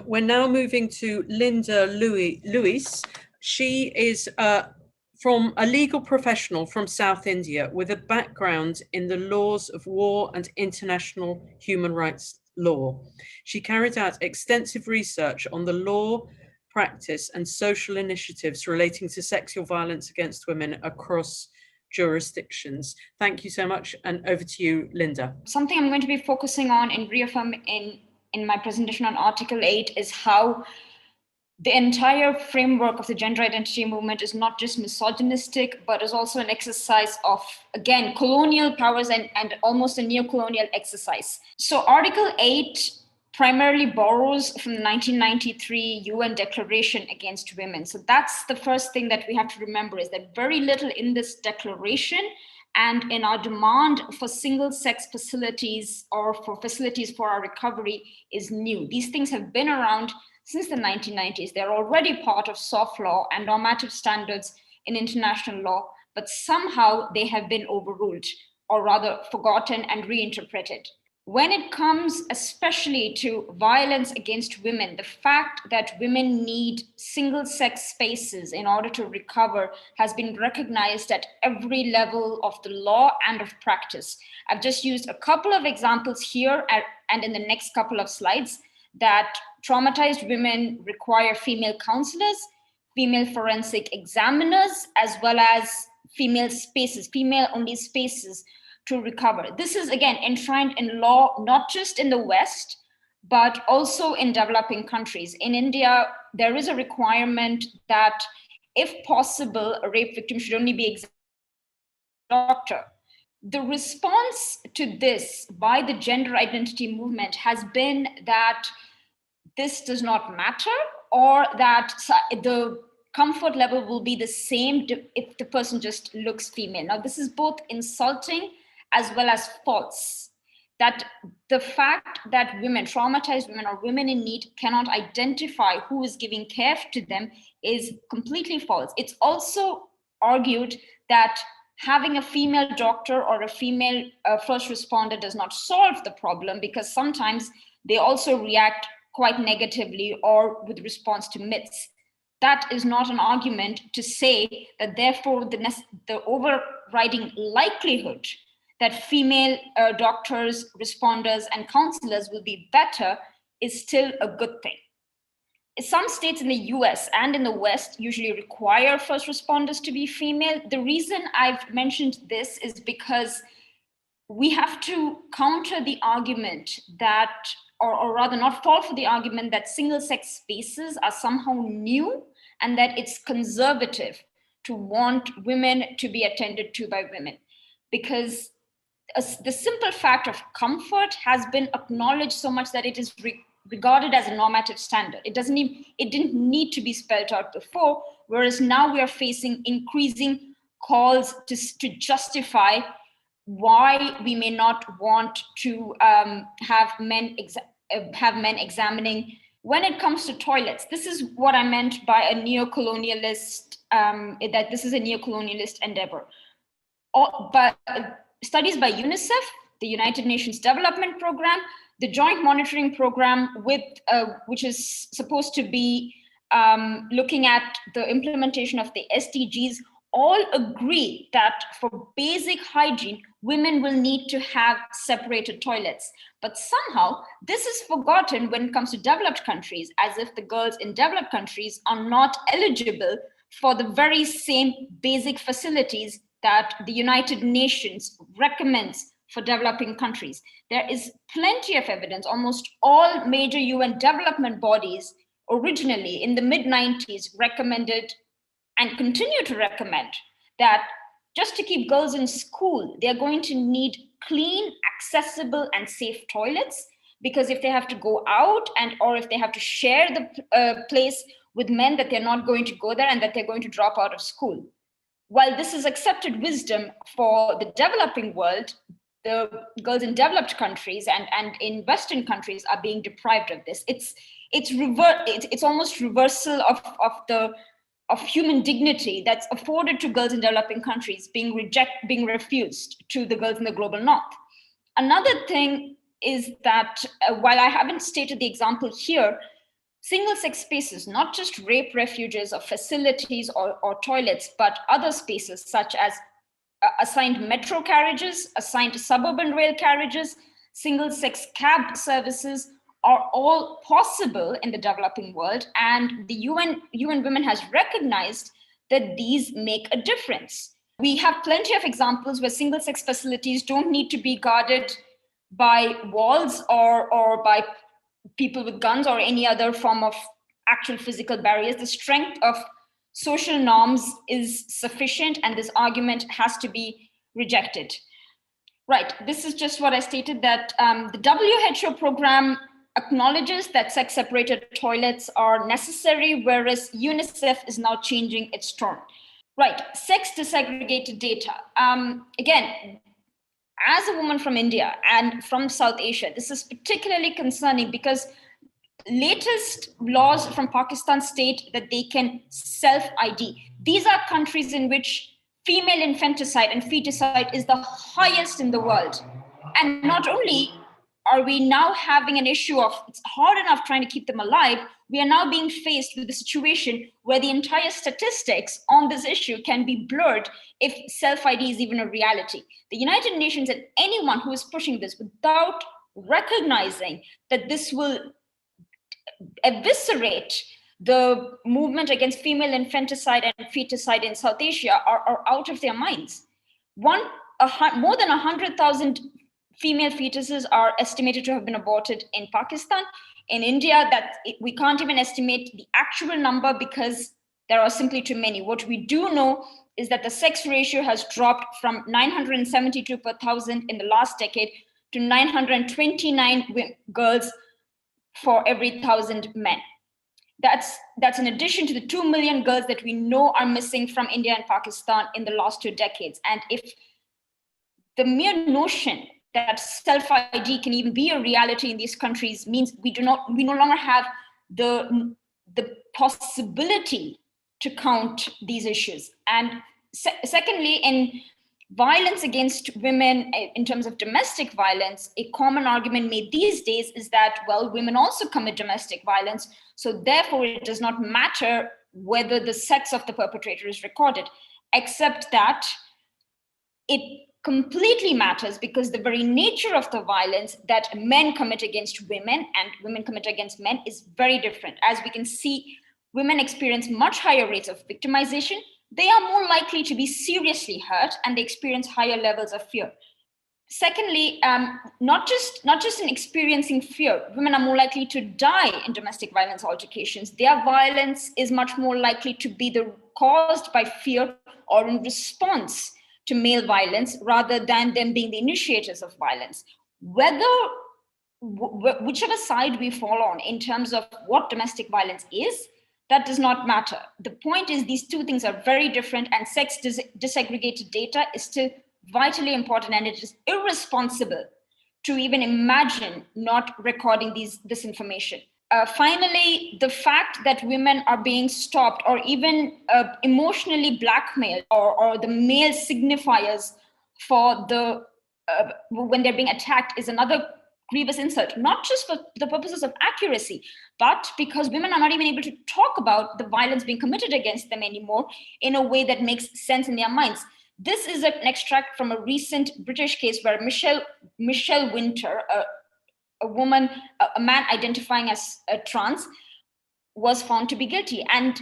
We're now moving to Linda Lewis. She is from a legal professional from South India with a background in the laws of war and international human rights law. She carried out extensive research on the law, practice, and social initiatives relating to sexual violence against women across jurisdictions. Thank you so much, and over to you, Linda. Something I'm going to be focusing on and reaffirming in my presentation on Article 8 is how the entire framework of the gender identity movement is not just misogynistic, but is also an exercise of, again, colonial powers and almost a neo-colonial exercise. So Article 8 primarily borrows from the 1993 UN Declaration Against Women. So that's the first thing that we have to remember, is that very little in this declaration and in our demand for single-sex facilities or for facilities for our recovery is new. These things have been around since the 1990s. They're already part of soft law and normative standards in international law, but somehow they have been overruled, or rather forgotten and reinterpreted. When it comes especially to violence against women, the fact that women need single-sex spaces in order to recover has been recognized at every level of the law and of practice. I've just used a couple of examples here and in the next couple of slides that traumatized women require female counselors, female forensic examiners, as well as female spaces, female-only spaces to recover. This is, again, enshrined in law, not just in the West, but also in developing countries. In India, there is a requirement that, if possible, a rape victim should only be examined by a doctor. The response to this by the gender identity movement has been that this does not matter, or that the comfort level will be the same if the person just looks female. Now, this is both insulting as well as false. That the fact that women, traumatized women or women in need, cannot identify who is giving care to them is completely false. It's also argued that having a female doctor or a female first responder does not solve the problem, because sometimes they also react quite negatively or with response to myths. That is not an argument to say that therefore the overriding likelihood that female doctors, responders, and counselors will be better is still a good thing. Some states in the US and in the West usually require first responders to be female. The reason I've mentioned this is because we have to counter the argument that, or rather not fall for the argument that single-sex spaces are somehow new and that it's conservative to want women to be attended to by women. Because the simple fact of comfort has been acknowledged so much that it is regarded as a normative standard. It didn't need to be spelled out before, whereas now we are facing increasing calls to justify why we may not want to have men examining. When it comes to toilets, this is what I meant by a neo-colonialist, that this is a neo-colonialist endeavor. But studies by UNICEF, the United Nations Development Programme, the Joint Monitoring Programme, which is supposed to be looking at the implementation of the SDGs, all agree that for basic hygiene, women will need to have separated toilets. But somehow this is forgotten when it comes to developed countries, as if the girls in developed countries are not eligible for the very same basic facilities that the United Nations recommends for developing countries. There is plenty of evidence. Almost all major UN development bodies originally in the mid-90s recommended and continue to recommend that just to keep girls in school, they're going to need clean, accessible, and safe toilets, because if they have to go out or if they have to share the place with men, that they're not going to go there and that they're going to drop out of school. While this is accepted wisdom for the developing world, the girls in developed countries and in Western countries are being deprived of this. It's almost reversal of human dignity that's afforded to girls in developing countries being refused to the girls in the global north. Another thing is that while I haven't stated the example here, single-sex spaces, not just rape refuges or facilities or toilets, but other spaces such as assigned metro carriages, assigned suburban rail carriages, single-sex cab services are all possible in the developing world. And the UN Women has recognized that these make a difference. We have plenty of examples where single-sex facilities don't need to be guarded by walls or by people with guns or any other form of actual physical barriers. The strength of social norms is sufficient, and this argument has to be rejected. Right, this is just what I stated, that the WHO program acknowledges that sex-separated toilets are necessary, whereas UNICEF is now changing its tone. Right, sex disaggregated data. Again, as a woman from India and from South Asia, this is particularly concerning because latest laws from Pakistan state that they can self-ID. These are countries in which female infanticide and feticide is the highest in the world. And not only are we now having an issue of it's hard enough trying to keep them alive, we are now being faced with a situation where the entire statistics on this issue can be blurred if self-ID is even a reality. The United Nations and anyone who is pushing this without recognizing that this will eviscerate the movement against female infanticide and feticide in South Asia are out of their minds. More than 100,000 female fetuses are estimated to have been aborted in Pakistan. In India, we can't even estimate the actual number because there are simply too many. What we do know is that the sex ratio has dropped from 972 per thousand in the last decade to 929 girls for every 1,000 men. That's in addition to the 2 million girls that we know are missing from India and Pakistan in the last 2 decades. And if the mere notion that self-ID can even be a reality in these countries means we no longer have the possibility to count these issues. And secondly, in violence against women, in terms of domestic violence, a common argument made these days is that, well, women also commit domestic violence, so therefore it does not matter whether the sex of the perpetrator is recorded, except that it completely matters because the very nature of the violence that men commit against women and women commit against men is very different. As we can see, women experience much higher rates of victimization. They are more likely to be seriously hurt and they experience higher levels of fear. Secondly, not just in experiencing fear, women are more likely to die in domestic violence altercations. Their violence is much more likely to be caused by fear or in response to male violence rather than them being the initiators of violence. Whichever side we fall on in terms of what domestic violence is, that does not matter. The point is these two things are very different, and sex disaggregated data is still vitally important, and it is irresponsible to even imagine not recording this information. Finally, the fact that women are being stopped or even emotionally blackmailed or the male signifiers for when they're being attacked is another grievous insult, not just for the purposes of accuracy, but because women are not even able to talk about the violence being committed against them anymore in a way that makes sense in their minds. This is an extract from a recent British case where Michelle Winter, a man identifying as trans, was found to be guilty. And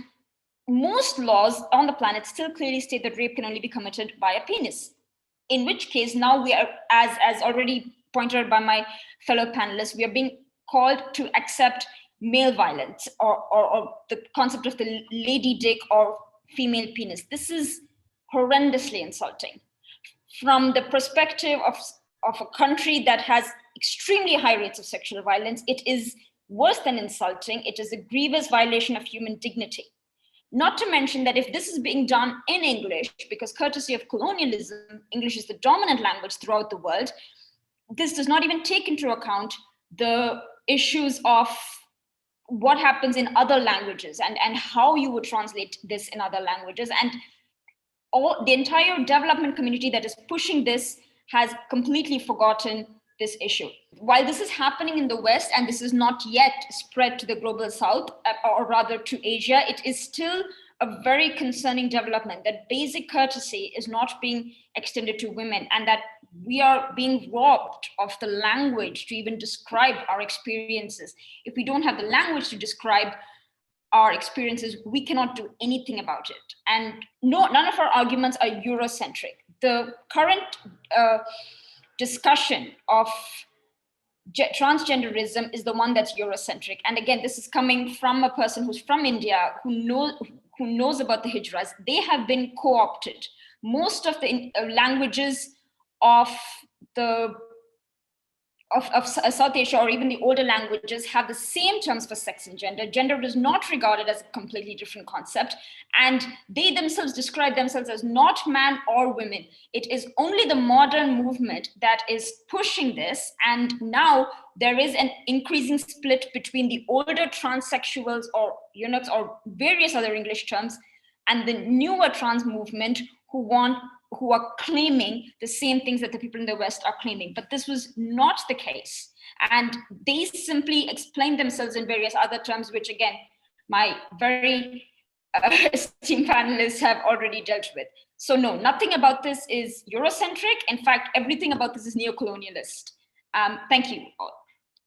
most laws on the planet still clearly state that rape can only be committed by a penis. In which case, now we are, as already pointed out by my fellow panelists, we are being called to accept male violence or the concept of the lady dick or female penis. This is horrendously insulting. From the perspective of a country that has extremely high rates of sexual violence, it is worse than insulting. It is a grievous violation of human dignity. Not to mention that if this is being done in English, because courtesy of colonialism, English is the dominant language throughout the world, this does not even take into account the issues of what happens in other languages and how you would translate this in other languages. And the entire development community that is pushing this has completely forgotten this issue. While this is happening in the West and this is not yet spread to the global South, or rather to Asia, it is still a very concerning development that basic courtesy is not being extended to women, and that we are being robbed of the language to even describe our experiences. If we don't have the language to describe our experiences, we cannot do anything about it. And none of our arguments are Eurocentric. The current discussion of transgenderism is the one that's Eurocentric. And again, this is coming from a person who's from India, who knows about the hijras. They have been co-opted. Most of the languages of South Asia, or even the older languages, have the same terms for sex and gender. Gender is not regarded as a completely different concept, and they themselves describe themselves as not man or women. It is only the modern movement that is pushing this, and now there is an increasing split between the older transsexuals or eunuchs or various other English terms and the newer trans movement who are claiming the same things that the people in the West are claiming. But this was not the case. And they simply explained themselves in various other terms, which again, my very esteemed panelists have already dealt with. So no, nothing about this is Eurocentric. In fact, everything about this is neo-colonialist. Thank you all.